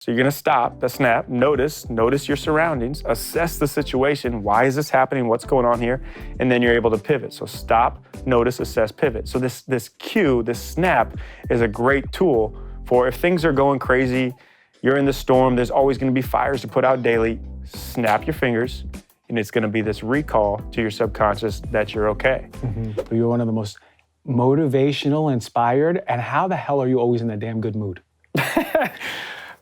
So you're gonna stop the snap, notice your surroundings, assess the situation. Why is this happening? What's going on here? And then you're able to pivot. So stop, notice, assess, pivot. So this cue, this snap is a great tool for if things are going crazy, you're in the storm, there's always gonna be fires to put out daily, snap your fingers, and it's gonna be this recall to your subconscious that you're okay. Mm-hmm. You're one of the most motivational, inspired, and how the hell are you always in a damn good mood?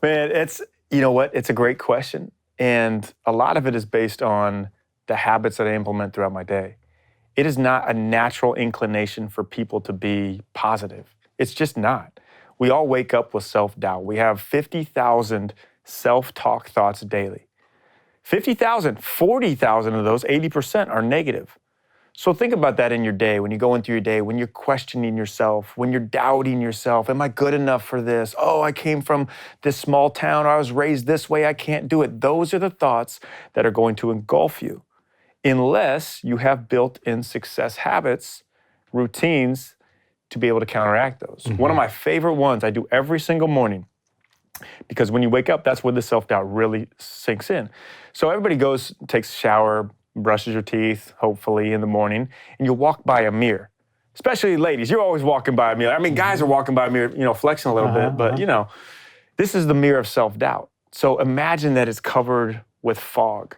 Man, you know what? It's a great question. And a lot of it is based on the habits that I implement throughout my day. It is not a natural inclination for people to be positive. It's just not. We all wake up with self-doubt. We have 50,000 self-talk thoughts daily. 50,000, 40,000 of those, 80% are negative. So think about that in your day, when you go into your day, when you're questioning yourself, when you're doubting yourself. Am I good enough for this? Oh, I came from this small town, or I was raised this way, I can't do it. Those are the thoughts that are going to engulf you, unless you have built-in success habits, routines, to be able to counteract those. Mm-hmm. One of my favorite ones I do every single morning, because when you wake up, that's when the self-doubt really sinks in. So everybody goes, takes a shower, brushes your teeth, hopefully, in the morning, and you walk by a mirror. Especially ladies, you're always walking by a mirror. I mean, guys are walking by a mirror, flexing a little bit, but, this is the mirror of self-doubt. So imagine that it's covered with fog,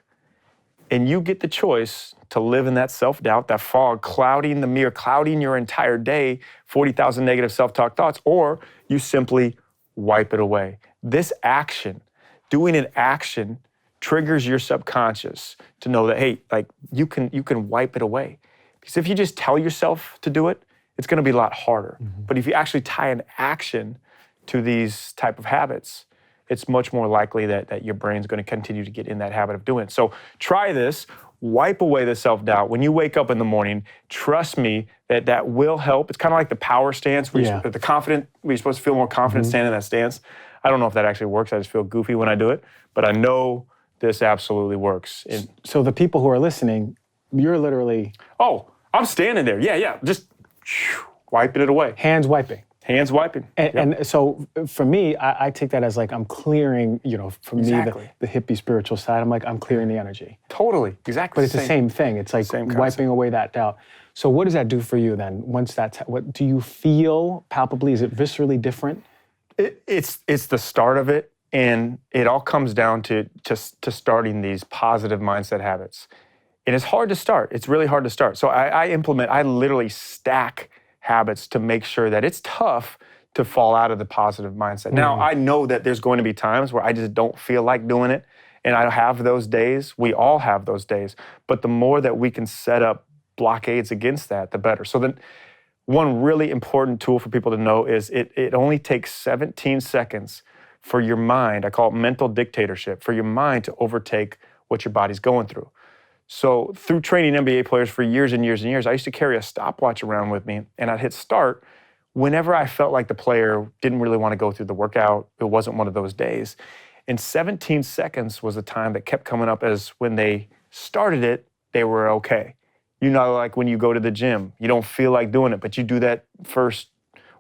and you get the choice to live in that self-doubt, that fog, clouding the mirror, clouding your entire day, 40,000 negative self-talk thoughts, or you simply wipe it away. This action, doing an action, triggers your subconscious to know that, hey, like you can wipe it away. Because if you just tell yourself to do it, it's gonna be a lot harder. Mm-hmm. But if you actually tie an action to these type of habits, it's much more likely that your brain's gonna continue to get in that habit of doing it. So try this, wipe away the self-doubt. When you wake up in the morning, trust me that will help. It's kind of like the power stance where you're supposed to feel more confident standing in that stance. I don't know if that actually works. I just feel goofy when I do it, but I know this absolutely works. So the people who are listening, you're literally... Oh, I'm standing there. Yeah. Just wiping it away. Hands wiping. Hands wiping. And so for me, I take that as like I'm clearing, for me, the hippie spiritual side, I'm like, I'm clearing the energy. Totally, exactly. But it's the same thing. It's like wiping away that doubt. So what does that do for you then? Once what do you feel palpably? Is it viscerally different? It's the start of it. And it all comes down to starting these positive mindset habits. And it's hard to start. It's really hard to start. So I literally stack habits to make sure that it's tough to fall out of the positive mindset. Now, I know that there's going to be times where I just don't feel like doing it. And I have those days. We all have those days. But the more that we can set up blockades against that, the better. So then one really important tool for people to know is it only takes 17 seconds for your mind, I call it mental dictatorship, for your mind to overtake what your body's going through. So through training NBA players for years and years and years, I used to carry a stopwatch around with me, and I'd hit start whenever I felt like the player didn't really want to go through the workout. It wasn't one of those days. And 17 seconds was the time that kept coming up as when they started it, they were okay. Like when you go to the gym, you don't feel like doing it, but you do that first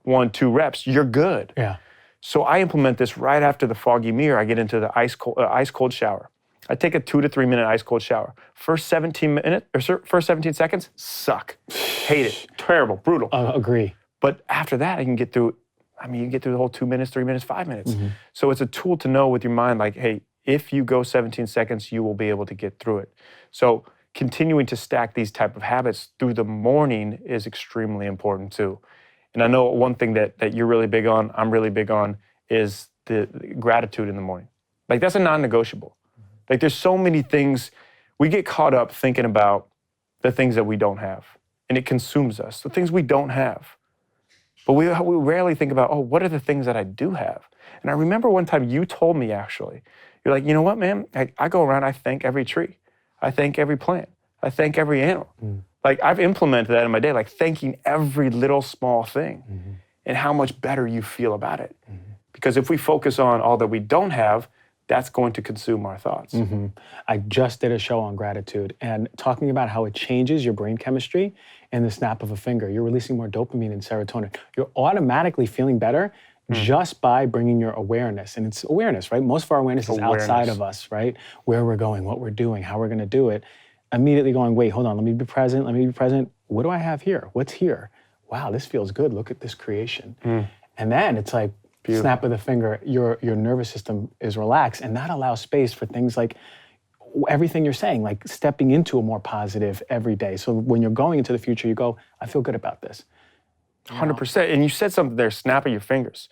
1-2 reps, you're good. Yeah. So I implement this right after the foggy mirror. I get into the ice cold shower. I take a 2 to 3 minute ice cold shower. First 17 seconds, suck. Hate it. Terrible, brutal. Agree. But after that, you can get through the whole 2 minutes, 3 minutes, 5 minutes. Mm-hmm. So it's a tool to know with your mind, like, hey, if you go 17 seconds, you will be able to get through it. So continuing to stack these type of habits through the morning is extremely important too. And I know one thing that you're really big on, I'm really big on, is the gratitude in the morning. Like that's a non-negotiable. Like there's so many things, we get caught up thinking about the things that we don't have, and it consumes us, the things we don't have. But we rarely think about, what are the things that I do have? And I remember one time you told me actually, you're like, you know what, man, I go around, I thank every tree. I thank every plant. I thank every animal. Mm. Like I've implemented that in my day, like thanking every little small thing and how much better you feel about it. Mm-hmm. Because if we focus on all that we don't have, that's going to consume our thoughts. Mm-hmm. I just did a show on gratitude and talking about how it changes your brain chemistry in the snap of a finger. You're releasing more dopamine and serotonin. You're automatically feeling better just by bringing your awareness. And it's awareness, right? Most of our awareness is outside of us, right? Where we're going, what we're doing, how we're going to do it. Immediately going, wait, hold on, let me be present. What do I have here? What's here? Wow, this feels good. Look at this creation. And then it's like, beautiful. Snap of the finger, your nervous system is relaxed, and that allows space for things like everything you're saying, like stepping into a more positive every day. So when you're going into the future, you go, I feel good about this. 100%. And you said something there, snap of your fingers.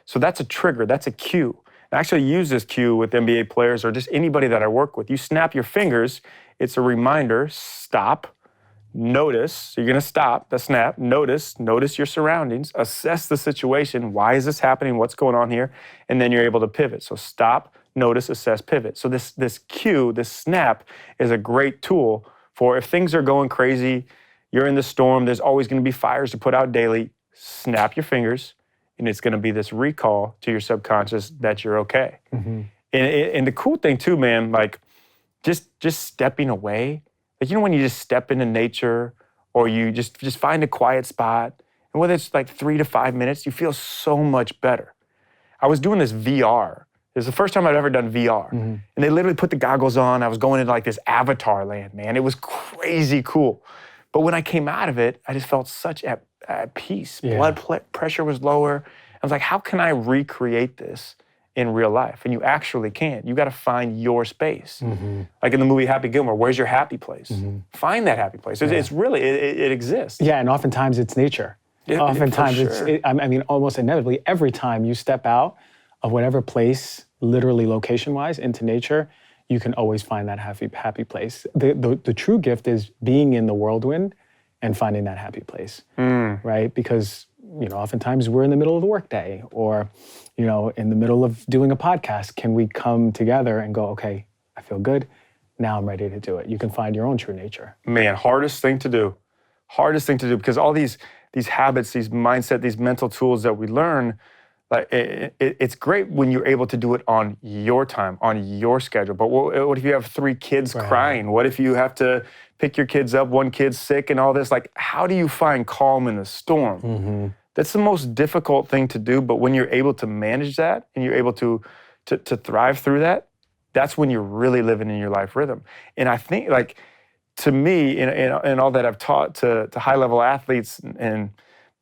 So that's a trigger, that's a cue. I actually use this cue with NBA players or just anybody that I work with. You snap your fingers, it's a reminder, stop, notice. So you're gonna stop the snap, notice your surroundings, assess the situation. Why is this happening? What's going on here? And then you're able to pivot. So stop, notice, assess, pivot. So this cue, this snap is a great tool for if things are going crazy, you're in the storm, there's always gonna be fires to put out daily, snap your fingers, and it's gonna be this recall to your subconscious that you're okay. And the cool thing too, man, like just stepping away, like, you know, when you just step into nature or you just find a quiet spot, and whether it's like 3 to 5 minutes, you feel so much better. I was doing this VR. It was the first time I'd ever done VR. And they literally put the goggles on. I was going into like this avatar land, man. It was crazy cool. But when I came out of it, I just felt such at peace. Yeah. Blood pressure was lower. I was like, how can I recreate this in real life? And you actually can. You got to find your space. Like in the movie Happy Gilmore, where's your happy place? Find that happy place. It's really, it exists. Yeah, and oftentimes it's nature. Oftentimes it's, I mean, almost inevitably, every time you step out of whatever place, literally location-wise, into nature, you can always find that happy place. The true gift is being in the whirlwind and finding that happy place, right? Because, you know, oftentimes we're in the middle of the workday or, you know, in the middle of doing a podcast. Can we come together and go, okay, I feel good. Now I'm ready to do it. You can find your own true nature. Man, hardest thing to do because all these habits, these mindset, these mental tools that we learn, like it's great when you're able to do it on your time, on your schedule. But what if you have 3 kids crying? What if you have to pick your kids up, one kid's sick and all this? Like, how do you find calm in the storm? That's the most difficult thing to do. But when you're able to manage that and you're able to thrive through that, that's when you're really living in your life rhythm. And I think, like, to me, in all that I've taught to high-level athletes and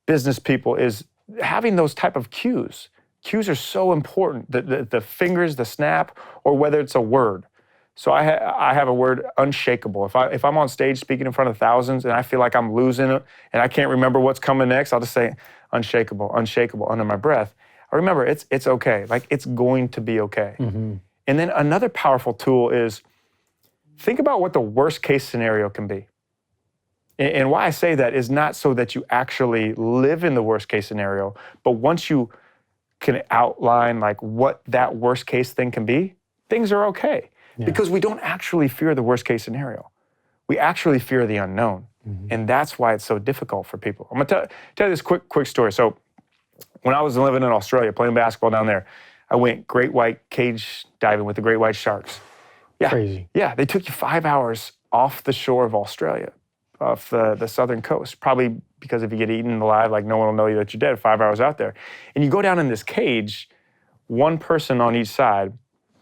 business people is having those type of cues. Cues are so important. The fingers, the snap, or whether it's a word. So I have a word, unshakable. If I'm on stage speaking in front of thousands and I feel like I'm losing it and I can't remember what's coming next, I'll just say unshakable, unshakable under my breath. I remember it's okay. Like, it's going to be okay. And then another powerful tool is think about what the worst case scenario can be. And why I say that is not so that you actually live in the worst case scenario, but once you can outline like what that worst case thing can be, things are okay. Yeah. Because we don't actually fear the worst case scenario. We actually fear the unknown. And that's why it's so difficult for people. I'm gonna tell you this quick story. So when I was living in Australia, playing basketball down there, I went great white cage diving with the great white sharks. Yeah. Crazy. Yeah, they took you 5 hours off the shore of Australia, off the southern coast, probably because if you get eaten alive, like, no one will know that you're dead 5 hours out there. And you go down in this cage, one person on each side,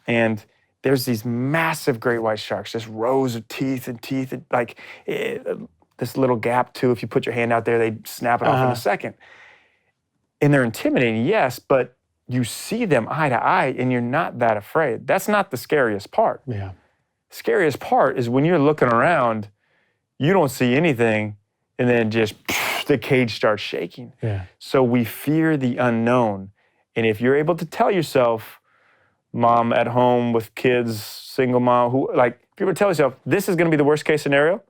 and there's these massive great white sharks, just rows of teeth, and like this little gap too. If you put your hand out there, they snap it off in a second. And they're intimidating, yes, but you see them eye to eye and you're not that afraid. That's not the scariest part. Yeah. Scariest part is when you're looking around, you don't see anything, and then just the cage starts shaking. Yeah. So we fear the unknown. And if you're able to tell yourself, mom at home with kids, single mom, if you're able to tell yourself, this is gonna be the worst case scenario,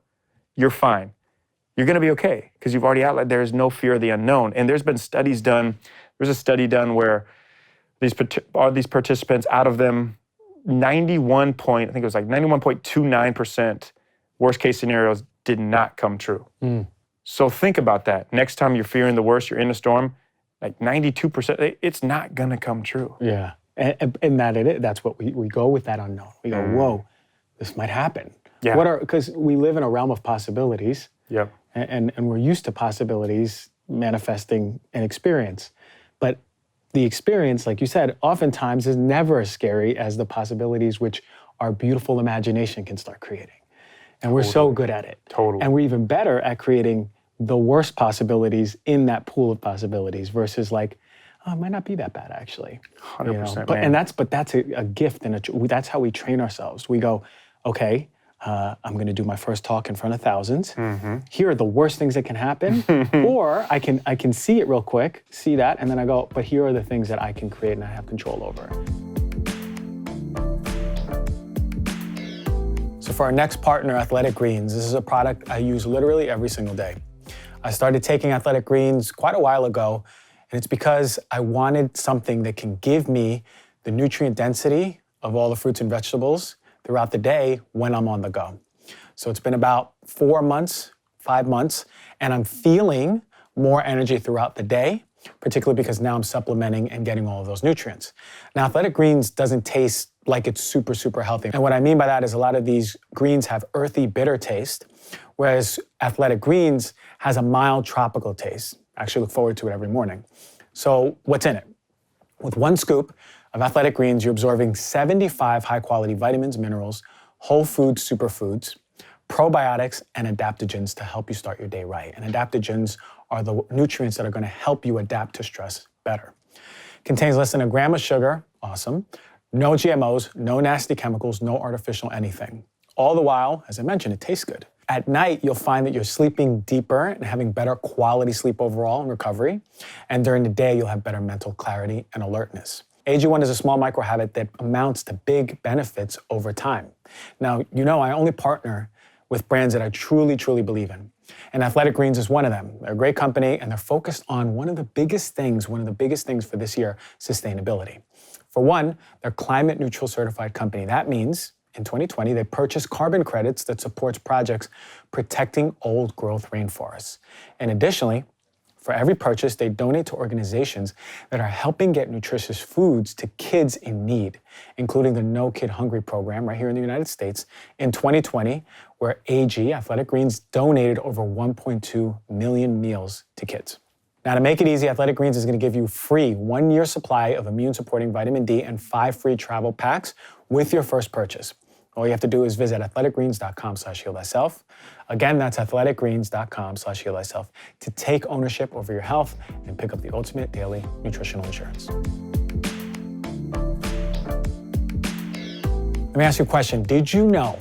you're fine. You're gonna be okay, because you've already outlined there is no fear of the unknown. And there's been studies done, there's a study done where these participants, out of them, 91.29% worst case scenarios did not come true. So think about that. Next time you're fearing the worst, you're in a storm, like 92%, it's not gonna come true. Yeah, and that's what we go with, that unknown. We go, whoa, this might happen. Yeah. Because we live in a realm of possibilities. Yep. And we're used to possibilities manifesting an experience. But the experience, like you said, oftentimes is never as scary as the possibilities which our beautiful imagination can start creating. And we're so good at it. Totally. And we're even better at creating the worst possibilities in that pool of possibilities versus like, oh, it might not be that bad actually. 100%. But that's a gift, and that's how we train ourselves. We go, okay, I'm going to do my first talk in front of thousands. Mm-hmm. Here are the worst things that can happen, or I can see it real quick, see that, and then I go, but here are the things that I can create and I have control over. So for our next partner, Athletic Greens, this is a product I use literally every single day. I started taking Athletic Greens quite a while ago, and it's because I wanted something that can give me the nutrient density of all the fruits and vegetables throughout the day when I'm on the go. So it's been about 4 months, 5 months, and I'm feeling more energy throughout the day, particularly because now I'm supplementing and getting all of those nutrients. Now, Athletic Greens doesn't taste like it's super, super healthy. And what I mean by that is a lot of these greens have earthy, bitter taste, whereas Athletic Greens has a mild tropical taste. I actually look forward to it every morning. So what's in it? With 1 scoop of Athletic Greens, you're absorbing 75 high-quality vitamins, minerals, whole food superfoods, probiotics, and adaptogens to help you start your day right. And adaptogens are the nutrients that are going to help you adapt to stress better. Contains less than 1 gram of sugar, awesome. No GMOs, no nasty chemicals, no artificial anything. All the while, as I mentioned, it tastes good. At night, you'll find that you're sleeping deeper and having better quality sleep overall and recovery. And during the day, you'll have better mental clarity and alertness. AG1 is a small micro habit that amounts to big benefits over time. Now, I only partner with brands that I truly, truly believe in. And Athletic Greens is one of them. They're a great company, and they're focused on one of the biggest things for this year, sustainability. For one, they're climate neutral certified company. That means in 2020, they purchased carbon credits that supports projects protecting old growth rainforests. And additionally, for every purchase, they donate to organizations that are helping get nutritious foods to kids in need, including the No Kid Hungry program right here in the United States in 2020, where AG, Athletic Greens, donated over 1.2 million meals to kids. Now, to make it easy, Athletic Greens is going to give you free 1-year supply of immune-supporting vitamin D and 5 free travel packs with your first purchase. All you have to do is visit athleticgreens.com/heal-thyself. Again, that's athleticgreens.com/heal-thyself to take ownership over your health and pick up the ultimate daily nutritional insurance. Let me ask you a question. Did you know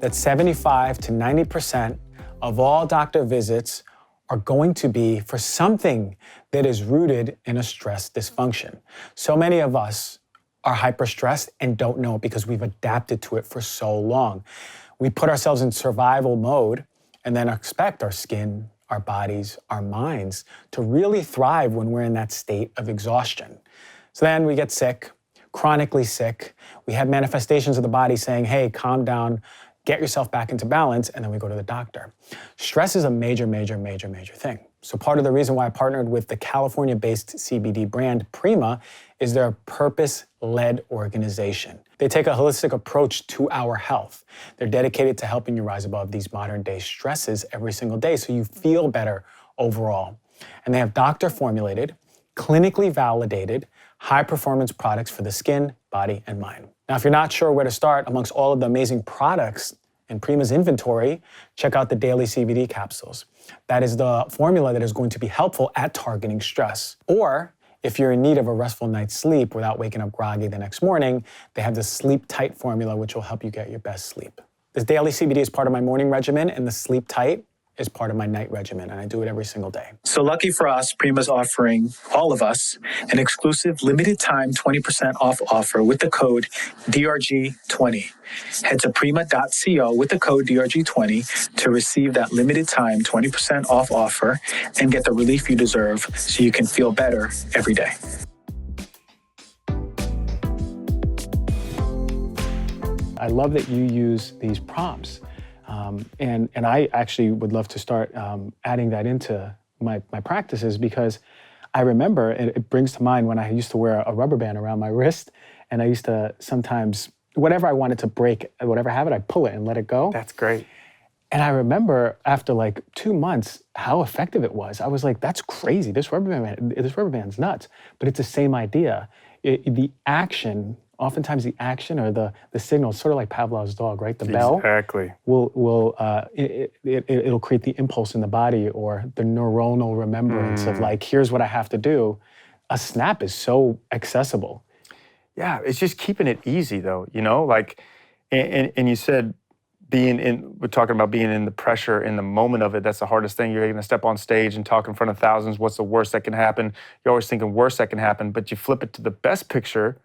that 75 to 90% of all doctor visits are going to be for something that is rooted in a stress dysfunction? So many of us are hyper-stressed and don't know it because we've adapted to it for so long. We put ourselves in survival mode and then expect our skin, our bodies, our minds to really thrive when we're in that state of exhaustion. So then we get sick, chronically sick. We have manifestations of the body saying, hey, calm down, get yourself back into balance, and then we go to the doctor. Stress is a major, major, major, major thing. So part of the reason why I partnered with the California-based CBD brand Prima is they're a purpose-led organization. They take a holistic approach to our health. They're dedicated to helping you rise above these modern-day stresses every single day so you feel better overall. And they have doctor-formulated, clinically validated, high-performance products for the skin, body, and mind. Now, if you're not sure where to start amongst all of the amazing products in Prima's inventory, check out the daily CBD capsules. That is the formula that is going to be helpful at targeting stress. Or if you're in need of a restful night's sleep without waking up groggy the next morning, they have the Sleep Tight formula, which will help you get your best sleep. This daily CBD is part of my morning regimen, and the Sleep Tight is part of my night regimen, and I do it every single day. So lucky for us, Prima's offering all of us an exclusive limited time 20% off offer with the code DRG20. Head to prima.co with the code DRG20 to receive that limited time 20% off offer and get the relief you deserve so you can feel better every day. I love that you use these prompts. And I actually would love to start adding that into my practices, because I remember, it brings to mind when I used to wear a rubber band around my wrist, and I used to sometimes, whatever I wanted to break, whatever habit, I'd pull it and let it go. That's great. And I remember after like 2 months, how effective it was. I was like, that's crazy. This rubber band's nuts. But it's the same idea. The action, oftentimes the action or the signal, sort of like Pavlov's dog, right? The bell it'll create the impulse in the body or the neuronal remembrance of like, here's what I have to do. A snap is so accessible. Yeah, it's just keeping it easy though, like, and you said, we're talking about being in the pressure in the moment of it. That's the hardest thing. You're going to step on stage and talk in front of thousands. What's the worst that can happen? You're always thinking worst that can happen, but you flip it to the best picture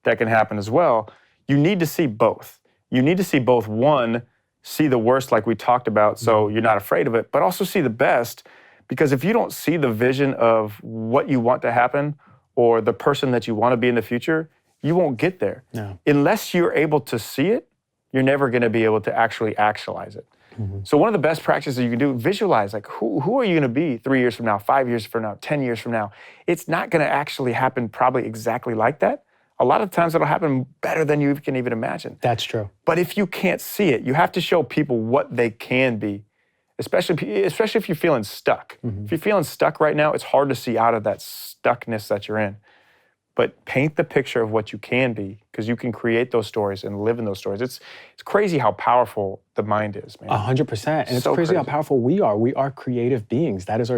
that can happen as well. You need to see both. You need to see both. One, see the worst like we talked about, so you're not afraid of it, but also see the best, because if you don't see the vision of what you want to happen or the person that you want to be in the future, you won't get there. No. Unless you're able to see it, you're never going to be able to actually actualize it. So one of the best practices you can do, visualize, like who are you going to be 3 years from now, 5 years from now, 10 years from now? It's not going to actually happen probably exactly like that. A lot of times it'll happen better than you can even imagine. That's true. But if you can't see it, you have to show people what they can be, especially if you're feeling stuck. If you're feeling stuck right now, it's hard to see out of that stuckness that you're in. But paint the picture of what you can be, because you can create those stories and live in those stories. It's crazy how powerful the mind is, man. 100%. And it's So crazy how crazy. powerful we are. We are creative beings. That is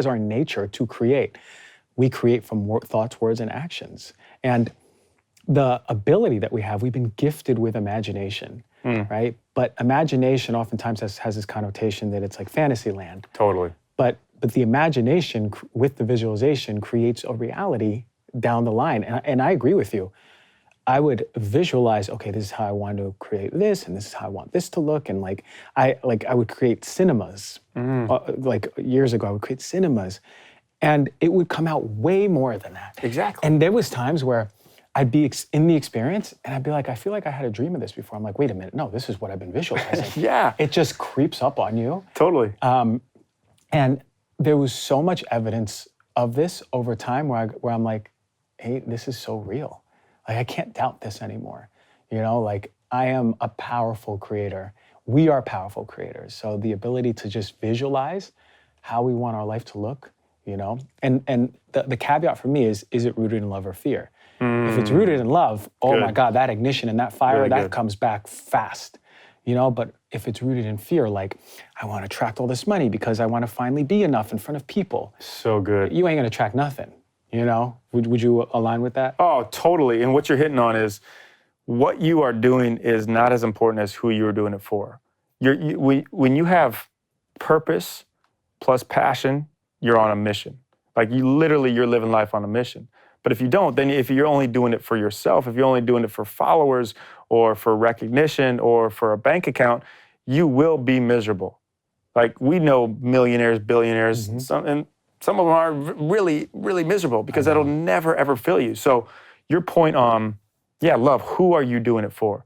our nature, to create. We create from thoughts, words, and actions. And the ability that we have, we've been gifted with imagination, right? But imagination oftentimes has this connotation that it's like fantasy land. Totally. But the imagination with the visualization creates a reality down the line. And I agree with you. I would visualize, okay, this is how I want to create this, and this is how I want this to look. And I would create cinemas. Like years ago, I would create cinemas. And it would come out way more than that. Exactly. And there was times where I'd be in the experience and I'd be like, I feel like I had a dream of this before. I'm like, wait a minute, no, this is what I've been visualizing. Yeah. It just creeps up on you. Totally. And there was so much evidence of this over time where I'm like, hey, this is so real. Like, I can't doubt this anymore. Like, I am a powerful creator. We are powerful creators. So the ability to just visualize how we want our life to look, and the caveat for me is it rooted in love or fear? If it's rooted in love, oh my God, that ignition and that fire, Really that good. comes back fast. But if it's rooted in fear, like, I want to attract all this money because I want to finally be enough in front of people. So good. You ain't going to attract nothing, Would you align with that? Oh, totally. And what you're hitting on is what you are doing is not as important as who you're doing it for. When you have purpose plus passion, you're on a mission. Like, you're living life on a mission. But if you don't, then if you're only doing it for yourself, if you're only doing it for followers or for recognition or for a bank account, you will be miserable. Like, we know millionaires, billionaires, and some of them are really, really miserable because that'll never, ever fill you. So your point on, love, who are you doing it for?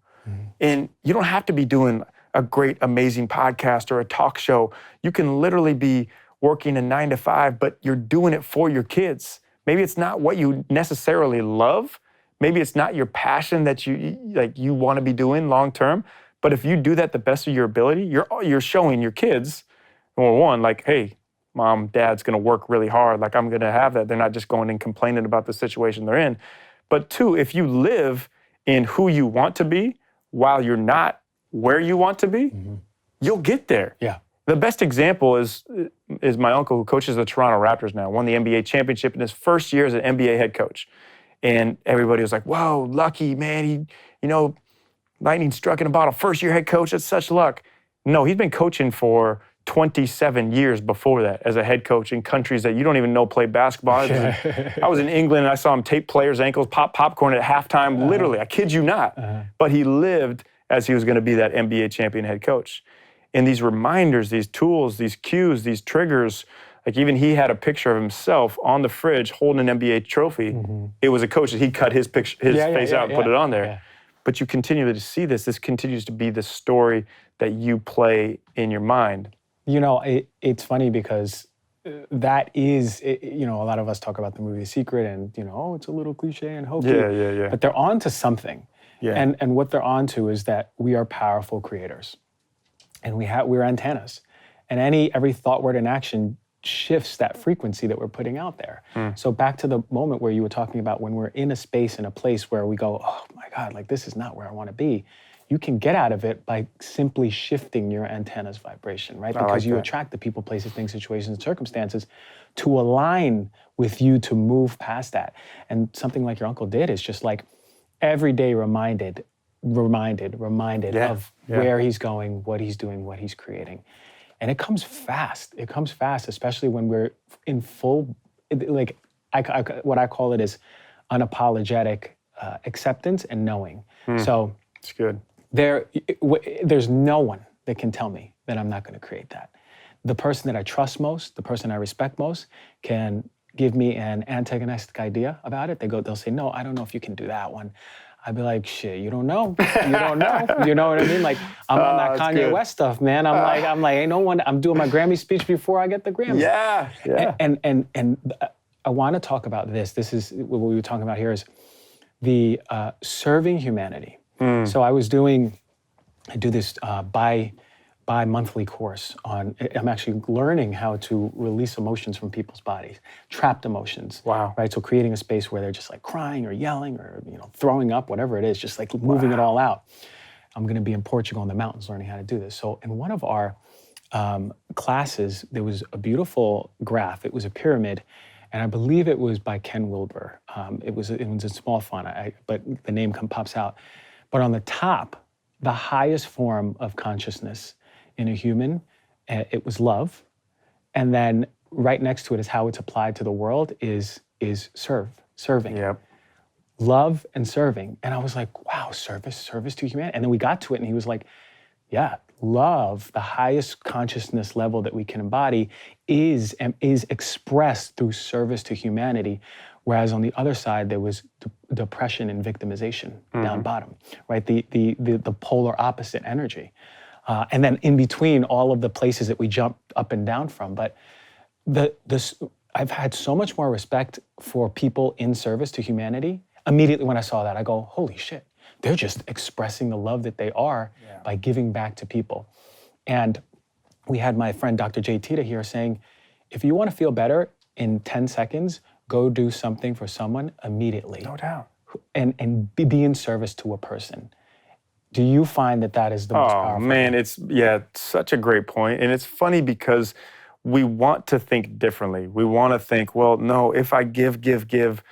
And you don't have to be doing a great, amazing podcast or a talk show. You can literally be working a 9 to 5, but you're doing it for your kids. Maybe it's not what you necessarily love. Maybe it's not your passion that you want to be doing long term. But if you do that the best of your ability, you're showing your kids, number one, like, hey, mom, dad's going to work really hard. Like, I'm going to have that. They're not just going and complaining about the situation they're in. But two, if you live in who you want to be while you're not where you want to be, you'll get there. Yeah. The best example is my uncle, who coaches the Toronto Raptors now, won the NBA championship in his first year as an NBA head coach. And everybody was like, whoa, lucky, man. Lightning struck in a bottle. First year head coach, that's such luck. No, he's been coaching for 27 years before that as a head coach in countries that you don't even know play basketball. I was in England and I saw him tape players' ankles, pop popcorn at halftime, literally. I kid you not. But he lived as he was going to be that NBA champion head coach. And these reminders, these tools, these cues, these triggers, like, even he had a picture of himself on the fridge holding an NBA trophy. It was a coach that he cut his face out and put it on there. Yeah. But you continue to see this. This continues to be the story that you play in your mind. It's funny because that is, a lot of us talk about the movie The Secret and, it's a little cliche and hokey. Yeah. But they're on to something. Yeah. And what they're on to is that we are powerful creators. and we're antennas. And every thought, word, and action shifts that frequency that we're putting out there. So back to the moment where you were talking about when we're in a space, in a place where we go, oh my God, like this is not where I want to be. You can get out of it by simply shifting your antenna's vibration, right? Because you attract the people, places, things, situations, and circumstances to align with you to move past that. And something like your uncle did is just like every day reminded of where he's going, what he's doing, what he's creating. And it comes fast. It comes fast, especially when we're in full, like what I call it is unapologetic acceptance and knowing. So it's good. There's no one that can tell me that I'm not going to create that. The person that I trust most, the person I respect most, can give me an antagonistic idea about it. They'll say, no, I don't know if you can do that one. I'd be like, shit, you don't know. You don't know. You know what I mean? Like, I'm on that Kanye West stuff, man. I'm like, ain't no one. I'm doing my Grammy speech before I get the Grammy. Yeah. And I want to talk about this. This is what we were talking about here is the serving humanity. So I do this bi-monthly course on, I'm actually learning how to release emotions from people's bodies, trapped emotions. Wow. Right, so creating a space where they're just like crying or yelling or throwing up, whatever it is, just like moving it all out. I'm gonna be in Portugal in the mountains learning how to do this. So in one of our classes, there was a beautiful graph. It was a pyramid, and I believe it was by Ken Wilber. It was a small font, but the name pops out. But on the top, the highest form of consciousness in a human, it was love. And then right next to it is how it's applied to the world is serving. Yep. Love and serving. And I was like, wow, service to humanity. And then we got to it and he was like, yeah, love, the highest consciousness level that we can embody is expressed through service to humanity. Whereas on the other side, there was depression and victimization down bottom, right? The polar opposite energy. And then in between all of the places that we jump up and down from. But I've had so much more respect for people in service to humanity. Immediately when I saw that, I go, holy shit, they're just expressing the love that they are by giving back to people. And we had my friend, Dr. Jay Tita here saying, if you want to feel better in 10 seconds, go do something for someone immediately. No doubt. And be in service to a person. Do you find that is the most powerful? Oh, man, it's such a great point. And it's funny because we want to think differently. We want to think, well, no, if I give,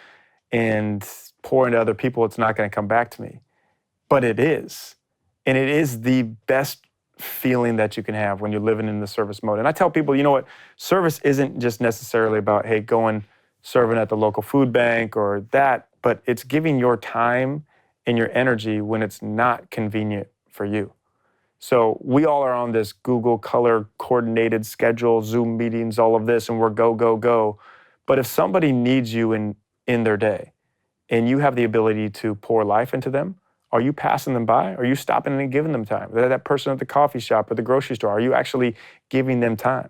and pour into other people, it's not going to come back to me. But it is. And it is the best feeling that you can have when you're living in the service mode. And I tell people, you know what, service isn't just necessarily about, hey, going serving at the local food bank or that, but it's giving your time and your energy when it's not convenient for you. So we all are on this Google color coordinated schedule, Zoom meetings, all of this, and we're go. But if somebody needs you in their day and you have the ability to pour life into them, are you passing them by? Are you stopping and giving them time? That person at the coffee shop or the grocery store, are you actually giving them time?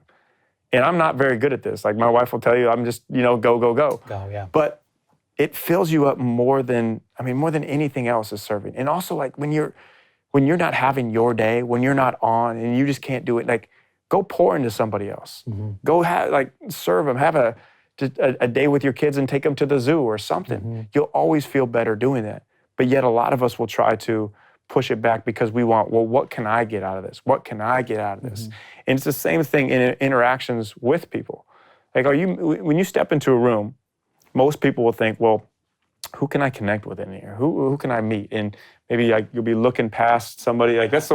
And I'm not very good at this. Like my wife will tell you, I'm just, go. Go, yeah. But it fills you up more than anything else is serving. And also like when you're not having your day, when you're not on and you just can't do it, like go pour into somebody else. Go serve them, have a day with your kids and take them to the zoo or something. You'll always feel better doing that. But yet a lot of us will try to push it back because we want, well, what can I get out of this? What can I get out of this? And it's the same thing in interactions with people. Like, when you step into a room, most people will think, well, who can I connect with in here? Who can I meet? And maybe you'll be looking past somebody. Like that's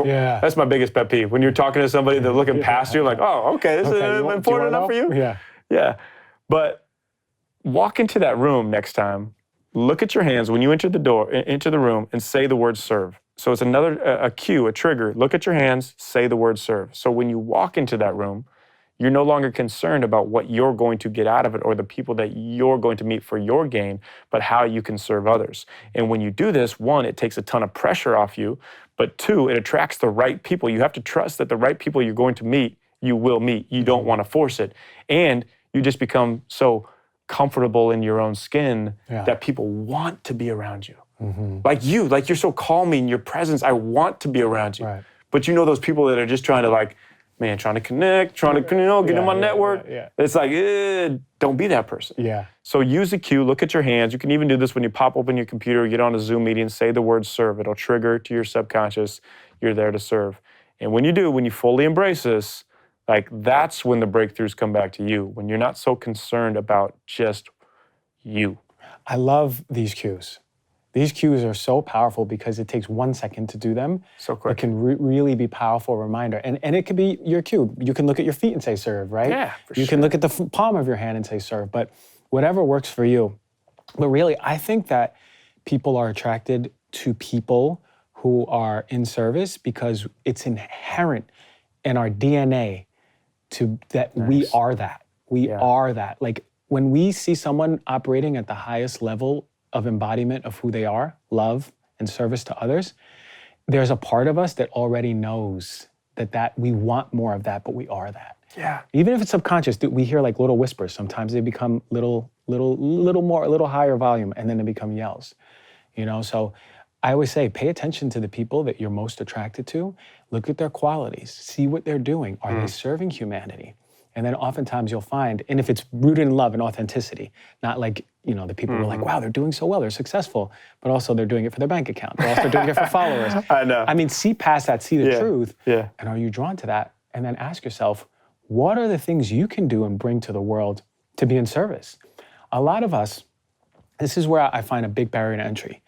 my biggest pet peeve. When you're talking to somebody, they're looking past you, like, oh, okay, this is important enough for you? Yeah. But walk into that room next time, look at your hands when you enter the room, and say the word serve. So it's a cue, a trigger. Look at your hands, say the word serve. So when you walk into that room, you're no longer concerned about what you're going to get out of it or the people that you're going to meet for your gain, but how you can serve others. And when you do this, one, it takes a ton of pressure off you, but two, it attracts the right people. You have to trust that the right people you're going to meet, you will meet. You don't want to force it. And you just become so comfortable in your own skin that people want to be around you. Like you're so calming, your presence, I want to be around you. Right. But you know those people that are just trying to like, man, trying to connect, trying to, get in my network. It's like, don't be that person. Yeah. So use a cue, look at your hands. You can even do this when you pop open your computer, get on a Zoom meeting, say the word serve. It'll trigger to your subconscious, you're there to serve. And when you do, when you fully embrace this, like that's when the breakthroughs come back to you, when you're not so concerned about just you. I love these cues. These cues are so powerful because it takes 1 second to do them. So quick. It can really be a powerful reminder. And it could be your cue. You can look at your feet and say serve, right? Yeah, for sure. You can look at the palm of your hand and say serve, but whatever works for you. But really, I think that people are attracted to people who are in service because it's inherent in our DNA that we are that. We are that. Like when we see someone operating at the highest level of embodiment of who they are, love and service to others, there's a part of us that already knows that we want more of that, but we are that. Yeah. Even if it's subconscious, we hear like little whispers. Sometimes they become little higher volume, and then they become yells. So I always say, pay attention to the people that you're most attracted to. Look at their qualities. See what they're doing. Are they serving humanity? And then oftentimes you'll find, and if it's rooted in love and authenticity, not like, the people who are like, wow, they're doing so well, they're successful, but also they're doing it for their bank account. They're also doing it for followers. I know. I mean, see past that, see the truth. Yeah. And are you drawn to that? And then ask yourself, what are the things you can do and bring to the world to be in service? A lot of us, this is where I find a big barrier to entry.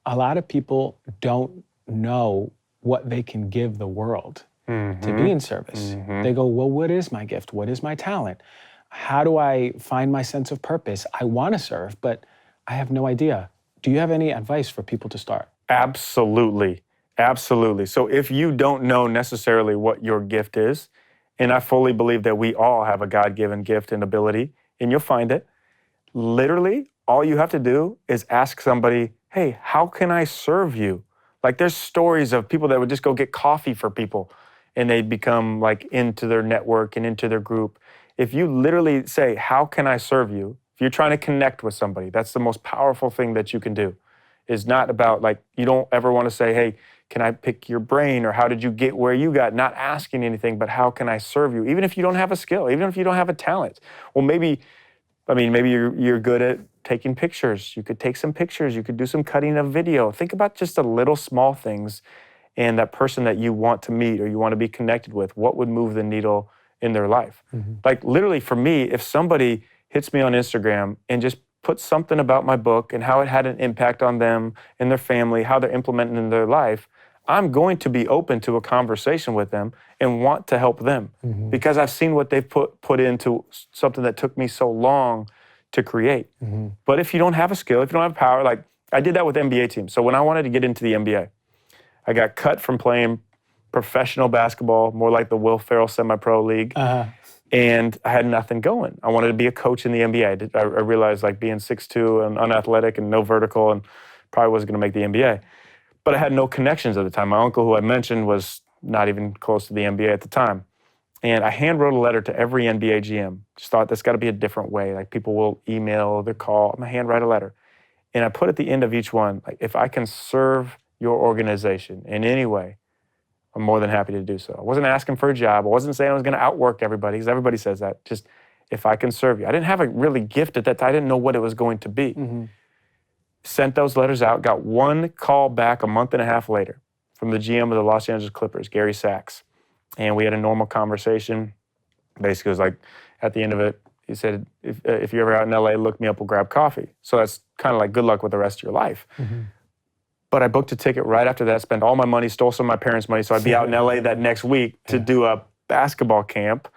A lot of people don't know what they can give the world to be in service. They go, well, what is my gift? What is my talent? How do I find my sense of purpose? I want to serve, but I have no idea. Do you have any advice for people to start? Absolutely. Absolutely. So if you don't know necessarily what your gift is, and I fully believe that we all have a God-given gift and ability, and you'll find it, literally, all you have to do is ask somebody, hey, how can I serve you? Like there's stories of people that would just go get coffee for people and they become like into their network and into their group. If you literally say, how can I serve you? If you're trying to connect with somebody, that's the most powerful thing that you can do. It's not about like, you don't ever want to say, hey, can I pick your brain or how did you get where you got? Not asking anything, but how can I serve you? Even if you don't have a skill, even if you don't have a talent. Well, maybe you're good at taking pictures. You could take some pictures. You could do some cutting of video. Think about just the little small things and that person that you want to meet or you want to be connected with. What would move the needle in their life? Like literally for me, if somebody hits me on Instagram and just puts something about my book and how it had an impact on them and their family, how they're implementing in their life, I'm going to be open to a conversation with them and want to help them because I've seen what they've put into something that took me so long to create. But if you don't have a skill, if you don't have power, like I did that with NBA teams. So when I wanted to get into the NBA, I got cut from playing professional basketball, more like the Will Ferrell semi-pro league. And I had nothing going. I wanted to be a coach in the NBA. I realized like being 6'2" and unathletic and no vertical and probably wasn't going to make the NBA. But I had no connections at the time. My uncle, who I mentioned, was not even close to the NBA at the time. And I hand wrote a letter to every NBA GM. Just thought there's got to be a different way. Like people will email, they'll call. I'm going to hand write a letter. And I put at the end of each one, like if I can serve your organization in any way, I'm more than happy to do so. I wasn't asking for a job. I wasn't saying I was going to outwork everybody, because everybody says that. Just if I can serve you. I didn't have a really gift at that time. I didn't know what it was going to be. Sent those letters out, got one call back a month and a half later from the GM of the Los Angeles Clippers, Gary Sachs. And we had a normal conversation. Basically, it was like, at the end of it, he said, if you're ever out in LA, look me up, we'll grab coffee. So that's kind of like good luck with the rest of your life. But I booked a ticket right after that, spent all my money, stole some of my parents' money, so I'd be out in LA that next week to do a basketball camp,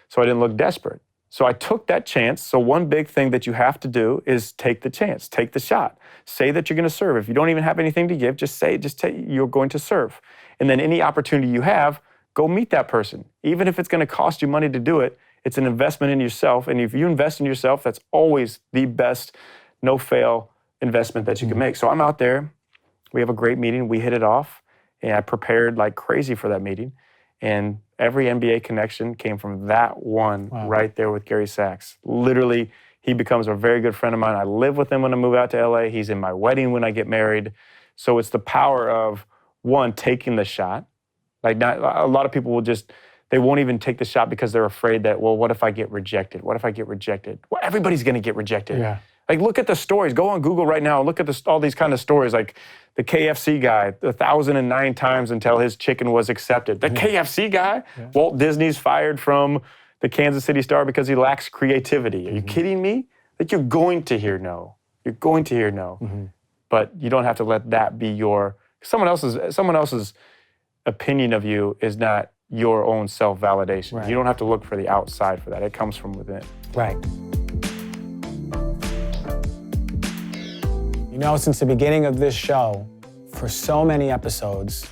so I didn't look desperate. So I took that chance. So one big thing that you have to do is take the chance, take the shot. Say that you're going to serve. If you don't even have anything to give, just say you're going to serve. And then any opportunity you have, go meet that person. Even if it's going to cost you money to do it, it's an investment in yourself. And if you invest in yourself, that's always the best no-fail investment that you can make. So I'm out there. We have a great meeting. We hit it off. And I prepared like crazy for that meeting. And every NBA connection came from that one right there with Gary Sachs. Literally, he becomes a very good friend of mine. I live with him when I move out to LA. He's in my wedding when I get married. So it's the power of, one, taking the shot, Like, not a lot of people they won't even take the shot because they're afraid that, well, what if I get rejected? What if I get rejected? Well, everybody's going to get rejected. Yeah. Like, look at the stories. Go on Google right now and look at all these kind of stories. Like the KFC guy, 1,009 times until his chicken was accepted. The KFC guy, Walt Disney's fired from the Kansas City Star because he lacks creativity. Are you kidding me? Like, you're going to hear no. You're going to hear no. But you don't have to let that be someone else's opinion of you is not your own self-validation. Right. You don't have to look for the outside for that. It comes from within. Right. You know, since the beginning of this show, for so many episodes,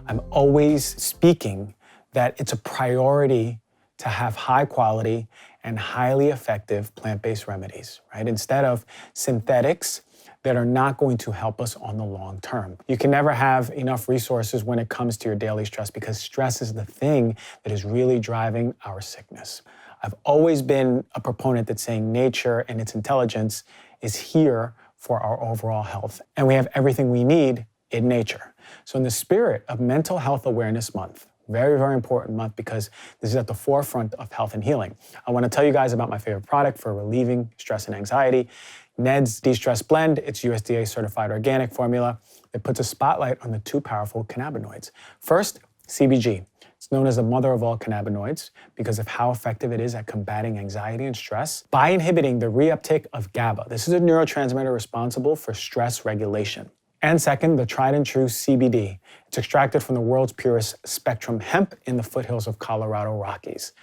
I'm always speaking that it's a priority to have high quality and highly effective plant-based remedies, right? Instead of synthetics that are not going to help us on the long term. You can never have enough resources when it comes to your daily stress, because stress is the thing that is really driving our sickness. I've always been a proponent that saying nature and its intelligence is here for our overall health, and we have everything we need in nature. So in the spirit of Mental Health Awareness Month, very, very important month, because this is at the forefront of health and healing, I want to tell you guys about my favorite product for relieving stress and anxiety, Ned's De-Stress Blend. It's USDA certified organic formula that puts a spotlight on the two powerful cannabinoids. First, CBG. It's known as the mother of all cannabinoids because of how effective it is at combating anxiety and stress by inhibiting the reuptake of GABA. This is a neurotransmitter responsible for stress regulation. And second, the tried and true CBD. It's extracted from the world's purest spectrum hemp in the foothills of Colorado Rockies.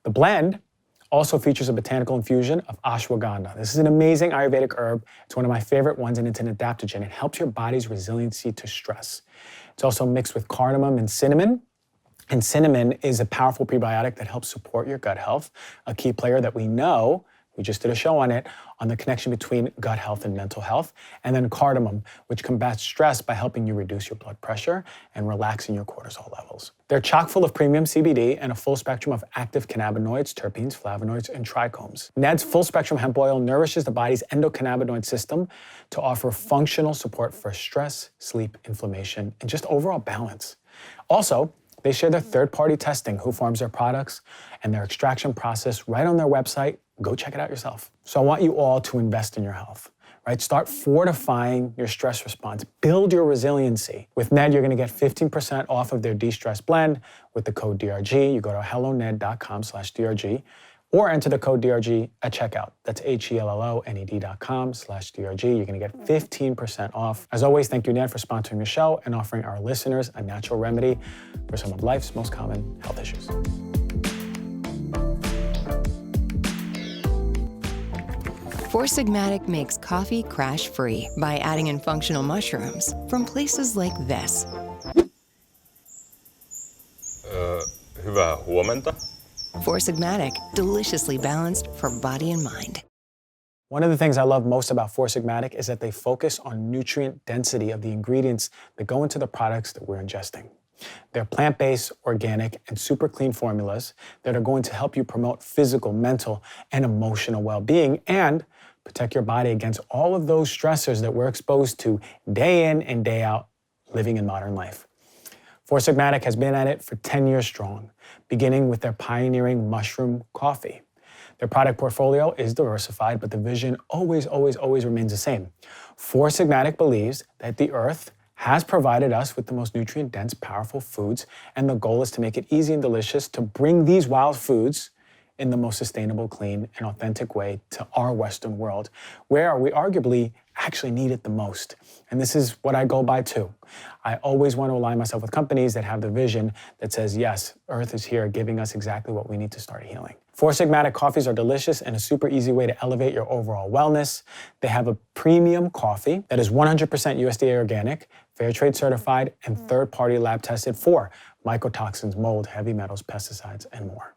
The blend also features a botanical infusion of ashwagandha. This is an amazing Ayurvedic herb. It's one of my favorite ones, and it's an adaptogen. It helps your body's resiliency to stress. It's also mixed with cardamom and cinnamon. And cinnamon is a powerful prebiotic that helps support your gut health, a key player that we know, we just did a show on it, on the connection between gut health and mental health. And then cardamom, which combats stress by helping you reduce your blood pressure and relaxing your cortisol levels. They're chock full of premium CBD and a full spectrum of active cannabinoids, terpenes, flavonoids, and trichomes. Ned's full spectrum hemp oil nourishes the body's endocannabinoid system to offer functional support for stress, sleep, inflammation, and just overall balance. Also, they share their third-party testing, who farms their products, and their extraction process right on their website. Go check it out yourself. So I want you all to invest in your health, right? Start fortifying your stress response. Build your resiliency. With Ned, you're gonna get 15% off of their De-Stress Blend with the code DRG. You go to helloned.com/DRG or enter the code DRG at checkout. That's HELLONED.com/DRG. You're gonna get 15% off. As always, thank you, Ned, for sponsoring the show and offering our listeners a natural remedy for some of life's most common health issues. Sigmatic makes coffee crash-free by adding in functional mushrooms from places like this. Hyvää huomenta. Sigmatic, deliciously balanced for body and mind. One of the things I love most about Sigmatic is that they focus on nutrient density of the ingredients that go into the products that we're ingesting. They're plant-based, organic, and super clean formulas that are going to help you promote physical, mental, and emotional well-being and protect your body against all of those stressors that we're exposed to day in and day out living in modern life. Sigmatic has been at it for 10 years strong, beginning with their pioneering mushroom coffee. Their product portfolio is diversified, but the vision always remains the same. Sigmatic believes that the earth has provided us with the most nutrient-dense, powerful foods, and the goal is to make it easy and delicious to bring these wild foods in the most sustainable, clean, and authentic way to our Western world, where we arguably actually need it the most. And this is what I go by too. I always want to align myself with companies that have the vision that says, yes, Earth is here giving us exactly what we need to start healing. Sigmatic coffees are delicious and a super easy way to elevate your overall wellness. They have a premium coffee that is 100% USDA organic, fair trade certified, and third-party lab tested for mycotoxins, mold, heavy metals, pesticides, and more.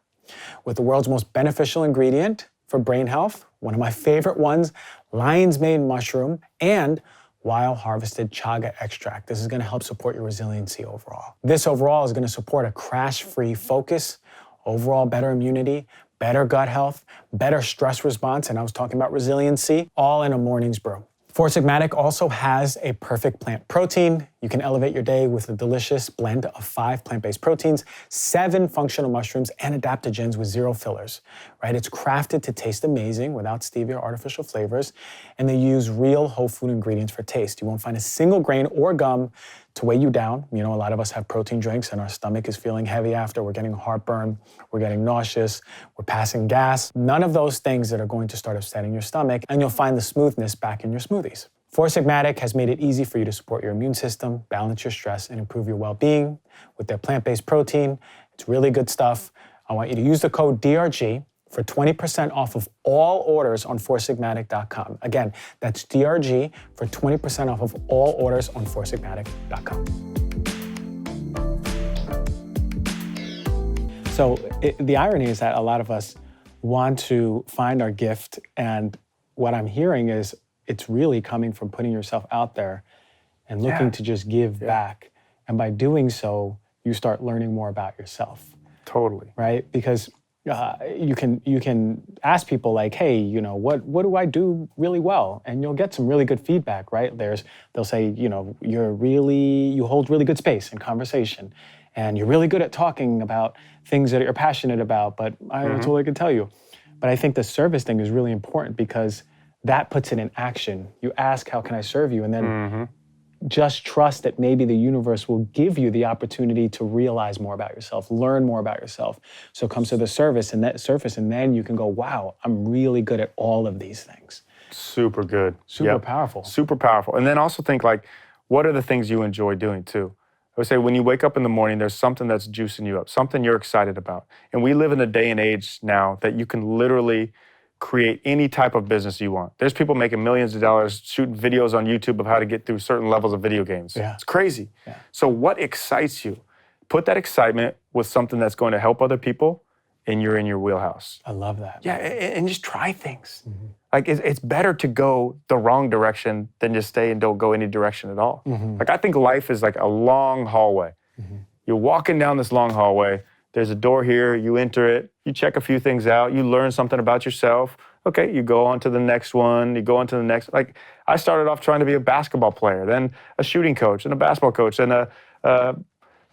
With the world's most beneficial ingredient for brain health, one of my favorite ones, lion's mane mushroom, and wild harvested chaga extract. This is going to help support your resiliency overall. This overall is going to support a crash-free focus, overall better immunity, better gut health, better stress response, and I was talking about resiliency, all in a morning's brew. Sigmatic also has a perfect plant protein. You can elevate your day with a delicious blend of 5 plant-based proteins, 7 functional mushrooms, and adaptogens with 0 fillers, right? It's crafted to taste amazing without stevia or artificial flavors, and they use real whole food ingredients for taste. You won't find a single grain or gum to weigh you down. You know, a lot of us have protein drinks and our stomach is feeling heavy after. We're getting heartburn, we're getting nauseous, we're passing gas. None of those things that are going to start upsetting your stomach, and you'll find the smoothness back in your smoothies. Sigmatic has made it easy for you to support your immune system, balance your stress, and improve your well-being with their plant-based protein. It's really good stuff. I want you to use the code DRG for 20% off of all orders on foursigmatic.com. Again, that's DRG for 20% off of all orders on foursigmatic.com. So the irony is that a lot of us want to find our gift, and what I'm hearing is it's really coming from putting yourself out there and looking to just give back. And by doing so, you start learning more about yourself. Totally. Right? Because you can ask people like, hey, you know, what do I do really well? And you'll get some really good feedback, right? They'll say, you know, you hold really good space in conversation, and you're really good at talking about things that you're passionate about, but that's all I can tell you. But I think the service thing is really important because that puts it in action. You ask, how can I serve you? And then just trust that maybe the universe will give you the opportunity to realize more about yourself, learn more about yourself. So it comes to the service and that surface, and then you can go, wow, I'm really good at all of these things. Super good. Super powerful. Super powerful. And then also think like, what are the things you enjoy doing too? I would say when you wake up in the morning, there's something that's juicing you up, something you're excited about. And we live in a day and age now that you can literally create any type of business you want. There's people making millions of dollars shooting videos on YouTube of how to get through certain levels of video games. Yeah. It's crazy. Yeah. So what excites you? Put that excitement with something that's going to help other people, and you're in your wheelhouse. I love that. Yeah, and just try things. Like it's better to go the wrong direction than just stay and don't go any direction at all. Like I think life is like a long hallway. You're walking down this long hallway. There's a door here, you enter it, you check a few things out, you learn something about yourself. Okay, you go on to the next one, you go on to the next. Like, I started off trying to be a basketball player, then a shooting coach, and a basketball coach, and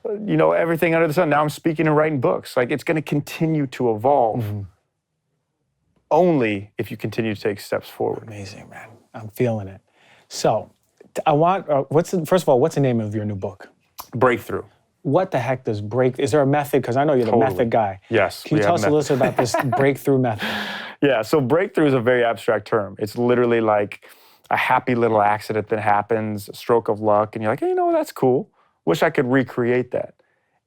everything under the sun. Now I'm speaking and writing books. Like, it's gonna continue to evolve only if you continue to take steps forward. Amazing, man. I'm feeling it. So, I want, first of all, what's the name of your new book? Breakthrough. What the heck does is there a method? Because I know you're the method guy. Yes. Can you tell us a little bit about this breakthrough method? Yeah, so breakthrough is a very abstract term. It's literally like a happy little accident that happens, a stroke of luck, and you're like, hey, you know, that's cool. Wish I could recreate that.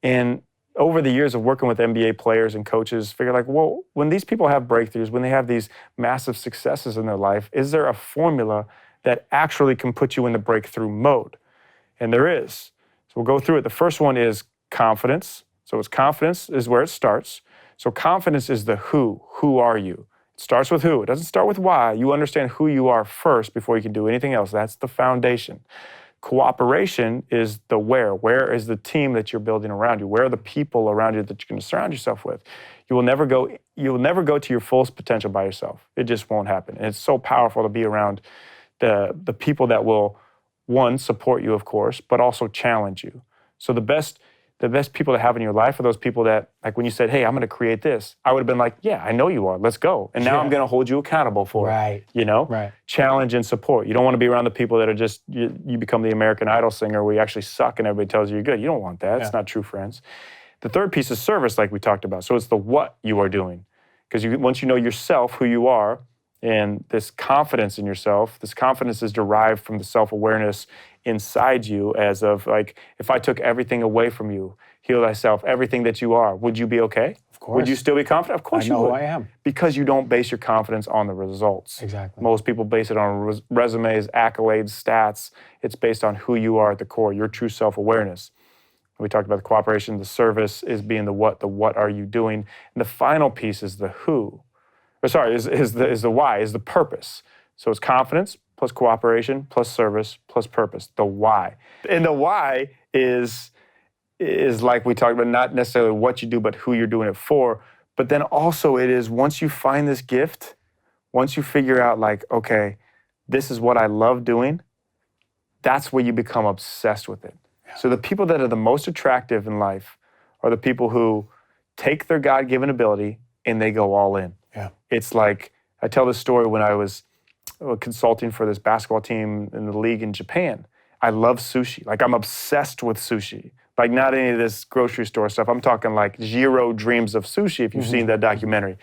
And over the years of working with NBA players and coaches, figure like, well, when these people have breakthroughs, when they have these massive successes in their life, is there a formula that actually can put you in the breakthrough mode? And there is. So we'll go through it. The first one is confidence. So it's confidence is where it starts. So confidence is the who. Who are you? It starts with who. It doesn't start with why. You understand who you are first before you can do anything else. That's the foundation. Cooperation is the where. Where is the team that you're building around you? Where are the people around you that you're going to surround yourself with? You will never go to your fullest potential by yourself. It just won't happen. And it's so powerful to be around the people that will, one, support you, of course, but also challenge you. So the best people to have in your life are those people that, like when you said, hey, I'm going to create this, I would have been like, yeah, I know you are. Let's go. And now I'm going to hold you accountable for it. You know? Right. Challenge and support. You don't want to be around the people that are just, you become the American Idol singer where you actually suck and everybody tells you you're good. You don't want that. It's not true friends. The third piece is service, like we talked about. So it's the what you are doing. Because once you know yourself, who you are, and this confidence in yourself, this confidence is derived from the self-awareness inside you as of like, if I took everything away from you, heal thyself, everything that you are, would you be okay? Of course. Would you still be confident? Of course you would. I know who I am. Because you don't base your confidence on the results. Exactly. Most people base it on resumes, accolades, stats. It's based on who you are at the core, your true self-awareness. We talked about the cooperation, the service is being the what are you doing? And the final piece is the who. Is the why, is the purpose. So it's confidence plus cooperation plus service plus purpose, the why. And the why is like we talked about, not necessarily what you do, but who you're doing it for. But then also it is once you find this gift, once you figure out like, okay, this is what I love doing, that's where you become obsessed with it. Yeah. So the people that are the most attractive in life are the people who take their God-given ability and they go all in. Yeah. It's like, I tell this story when I was consulting for this basketball team in the league in Japan. I love sushi. Like, I'm obsessed with sushi. Like, not any of this grocery store stuff. I'm talking like Jiro dreams of sushi, if you've seen that documentary.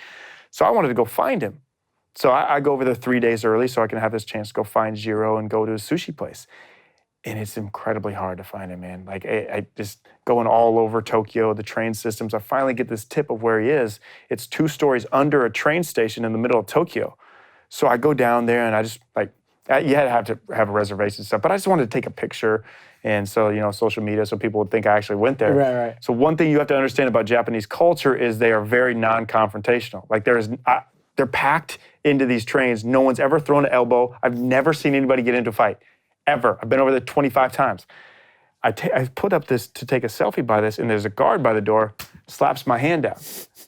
So I wanted to go find him. So I go over there 3 days early so I can have this chance to go find Jiro and go to his sushi place. And it's incredibly hard to find him, man. Like, I just going all over Tokyo, the train systems. I finally get this tip of where he is. It's 2 stories under a train station in the middle of Tokyo. So I go down there and I just, like, you had to have a reservation and stuff, but I just wanted to take a picture. And so, social media, so people would think I actually went there. Right. So one thing you have to understand about Japanese culture is they are very non-confrontational. Like, they're packed into these trains. No one's ever thrown an elbow. I've never seen anybody get into a fight, ever. I've been over there 25 times. I put up this to take a selfie by this, and there's a guard by the door, slaps my hand down.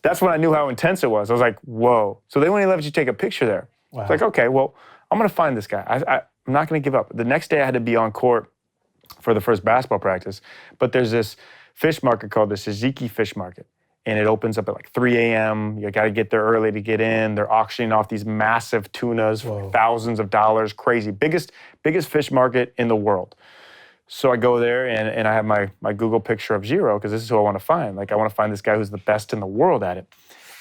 That's when I knew how intense it was. I was like, whoa. So they wouldn't even let you take a picture there. Wow. It's like, okay, well, I'm going to find this guy. I'm not going to give up. The next day I had to be on court for the first basketball practice, but there's this fish market called the Shizuki Fish Market, and it opens up at like 3 a.m. You got to get there early to get in. They're auctioning off these massive tunas for thousands of dollars, crazy. Biggest fish market in the world. So I go there, and I have my Google picture of Jiro, because this is who I want to find. Like, I want to find this guy who's the best in the world at it.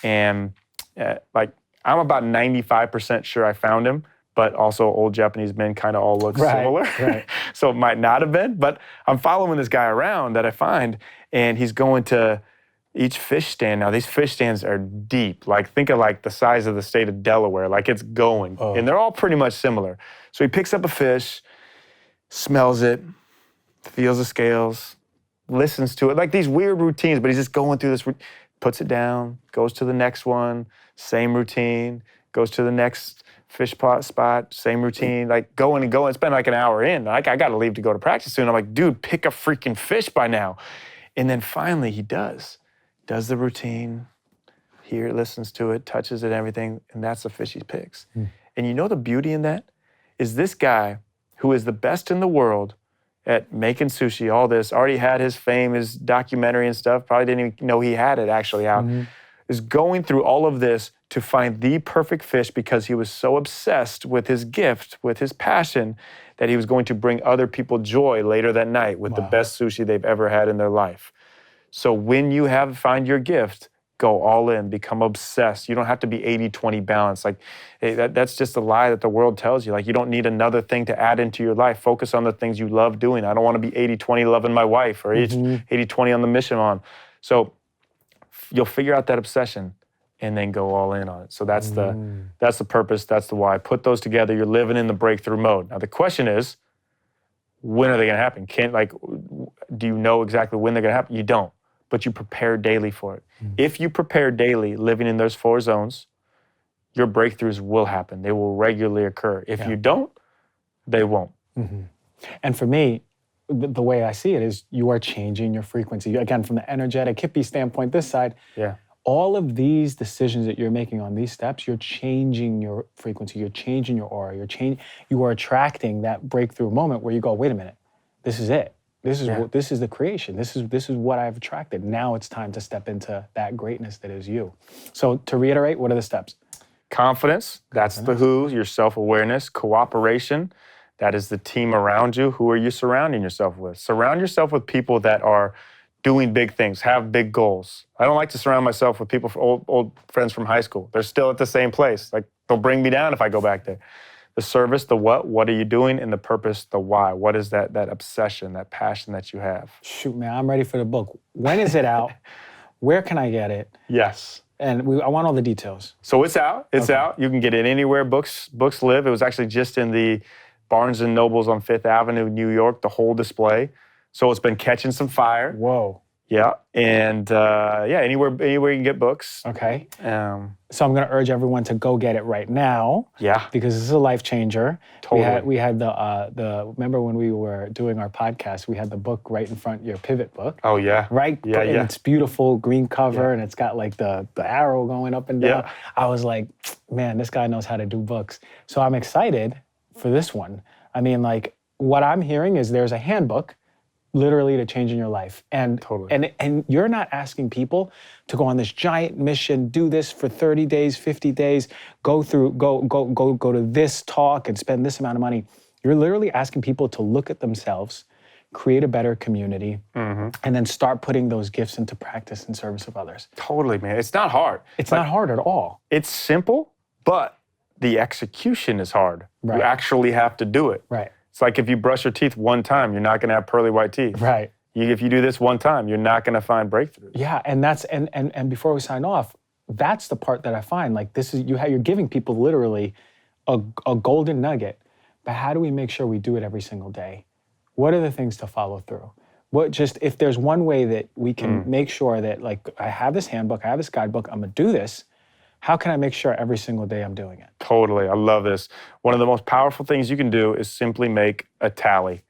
And I'm about 95% sure I found him, but also old Japanese men kind of all look similar. Right. So it might not have been, but I'm following this guy around that I find, and he's going to each fish stand. Now, these fish stands are deep. Like, think of like the size of the state of Delaware. Like, it's going. Oh. And they're all pretty much similar. So he picks up a fish, smells it, feels the scales, listens to it. Like these weird routines, but he's just going through this, puts it down, goes to the next one, same routine, goes to the next fish spot, same routine, like going and going. It's been like an hour in. Like, I got to leave to go to practice soon. I'm like, dude, pick a freaking fish by now. And then finally he does the routine, here, listens to it, touches it, everything, and that's the fish he picks. And you know the beauty in that is this guy who is the best in the world at making sushi, all this, already had his fame, his documentary and stuff, probably didn't even know he had it actually out, is going through all of this to find the perfect fish because he was so obsessed with his gift, with his passion, that he was going to bring other people joy later that night with the best sushi they've ever had in their life. So when you find your gift, go all in, become obsessed. You don't have to be 80-20 balanced. Like, that's just a lie that the world tells you. Like, you don't need another thing to add into your life. Focus on the things you love doing. I don't want to be 80-20 loving my wife, or 80-20 on the mission on. So you'll figure out that obsession and then go all in on it. So that's the purpose, that's the why. Put those together, you're living in the breakthrough mode. Now the question is, when are they gonna happen? Do you know exactly when they're gonna happen? You don't, but you prepare daily for it. If you prepare daily, living in those 4 zones, your breakthroughs will happen. They will regularly occur. If you don't, they won't. And for me, the way I see it is you are changing your frequency. Again, from the energetic hippie standpoint, this side, all of these decisions that you're making on these steps, you're changing your frequency, you're changing your aura, you are attracting that breakthrough moment where you go, wait a minute, this is it. This is the creation. This is what I've attracted. Now it's time to step into that greatness that is you. So to reiterate, what are the steps? Confidence, that's the who, your self-awareness. Cooperation, that is the team around you. Who are you surrounding yourself with? Surround yourself with people that are doing big things, have big goals. I don't like to surround myself with people, old friends from high school. They're still at the same place. Like, they'll bring me down if I go back there. The service, the what are you doing? And the purpose, the why. What is that obsession, that passion that you have? Shoot, man, I'm ready for the book. When is it out? Where can I get it? Yes. And I want all the details. So it's out. It's out. You can get it anywhere books live. It was actually just in the Barnes & Nobles on 5th Avenue, New York, the whole display. So it's been catching some fire. Whoa. Yeah. And anywhere you can get books. Okay. So I'm going to urge everyone to go get it right now. Yeah. Because this is a life changer. Totally. We had the remember when we were doing our podcast, we had the book right in front, your pivot book. Oh, yeah. Right? Yeah, and it's beautiful, green cover, and it's got like the arrow going up and down. Yeah. I was like, man, this guy knows how to do books. So I'm excited for this one. I mean, like, what I'm hearing is there's a handbook literally to changing your life. And Totally. and you're not asking people to go on this giant mission, do this for 30 days, 50 days, go to this talk and spend this amount of money. You're literally asking people to look at themselves, create a better community, and then start putting those gifts into practice in service of others. Totally, man. It's not hard. It's not hard at all. It's simple, but the execution is hard. Right. You actually have to do it. Right. It's like if you brush your teeth one time, you're not going to have pearly white teeth. Right. If you do this one time, you're not going to find breakthroughs. Yeah, and that's and before we sign off, that's the part that I find like this is you're giving people literally a golden nugget. But how do we make sure we do it every single day? What are the things to follow through? If there's one way that we can make sure that, like, I have this handbook, I have this guidebook, I'm gonna do this, how can I make sure every single day I'm doing it? Totally, I love this. One of the most powerful things you can do is simply make a tally.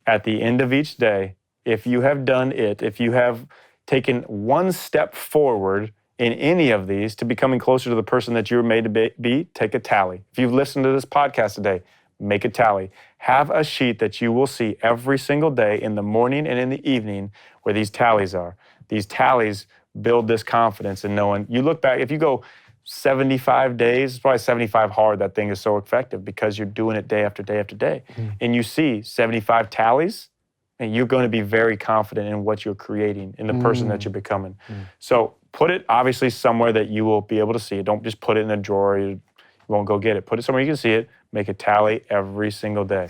At the end of each day, if you have done it, if you have taken one step forward in any of these to becoming closer to the person that you were made to be, take a tally. If you've listened to this podcast today, make a tally. Have a sheet that you will see every single day in the morning and in the evening where these tallies are. These tallies build this confidence in knowing. You look back, if you go 75 days, it's probably 75 hard, that thing is so effective because you're doing it day after day after day. And you see 75 tallies, and you're going to be very confident in what you're creating, in the person that you're becoming. So put it obviously somewhere that you will be able to see it. Don't just put it in a drawer. You won't go get it. Put it somewhere you can see it. Make a tally every single day.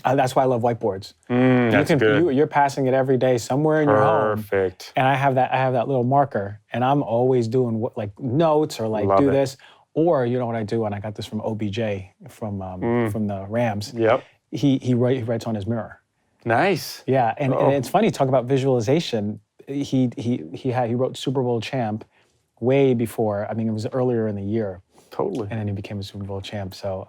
That's why I love whiteboards. That's good. You're passing it every day somewhere in your home. Perfect. And I have that little marker, and I'm always doing notes or Love it. this. Or you know what I do, and I got this from OBJ from the Rams. Yep. He writes on his mirror. Nice. Yeah, and it's funny, talk about visualization. He wrote Super Bowl champ way before. I mean, it was earlier in the year. Totally. And then he became a Super Bowl champ. So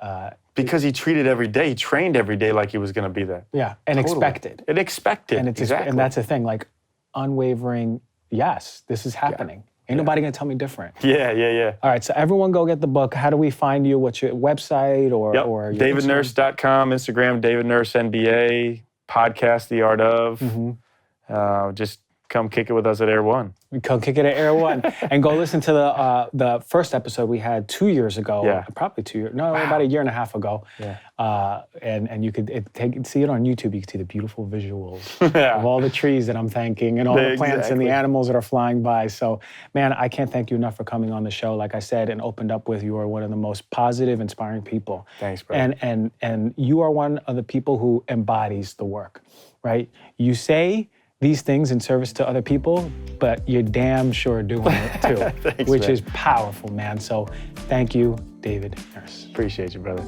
because he treated every day, he trained every day like he was going to be that. yeah, and expected. It expected. And it's exactly. and that's the thing, like unwavering. Yes, this is happening. Ain't nobody gonna tell me different. Yeah. All right, so everyone go get the book. How do we find you? What's your website or your DavidNurse.com, Instagram, David Nurse NBA, podcast, The Art of. Just come kick it with us at Air One. Come kick it at Air One. And go listen to the first episode we had 2 years ago. Yeah. Probably 2 years. No, about a year and a half ago. Yeah. And you could see it on YouTube. You could see the beautiful visuals of all the trees that I'm thanking and all the plants and the animals that are flying by. So, man, I can't thank you enough for coming on the show. Like I said, and opened up with, you are one of the most positive, inspiring people. Thanks, bro. And you are one of the people who embodies the work, right? You say these things in service to other people, but you're damn sure doing it too, Thanks, which man. is powerful, man. So thank you, David Nurse. Appreciate you, brother.